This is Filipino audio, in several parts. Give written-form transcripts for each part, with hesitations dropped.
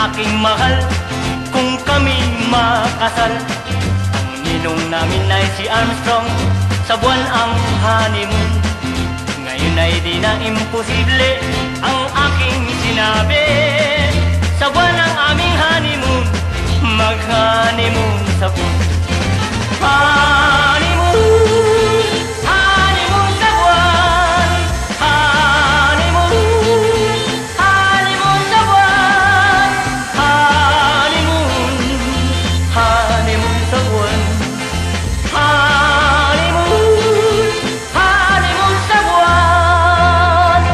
aking mahal, kung kami makasal. Ang ninong namin ay si Armstrong, sa buwan ang honeymoon. Ngayon ay di na imposible ang aking sinabi. Sa buwan ang aming honeymoon, mag-honeymoon sa buwan. Honeymoon, honeymoon sa buwan. Honeymoon, honeymoon sa buwan. Honeymoon, honeymoon sa buwan. Honeymoon, honeymoon sa buwan.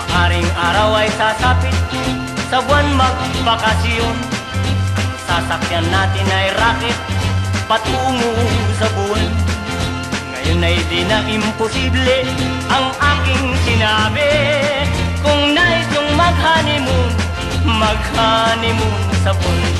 Maaring araw ay sasapit, sa buwan magbakasyon. Ang sasakyan natin ay rocket, patungo sa buwan. Ngayon ay di na imposible ang aking sinabi. Kung nais yung mag-honeymoon, mag-honeymoon sa buwan.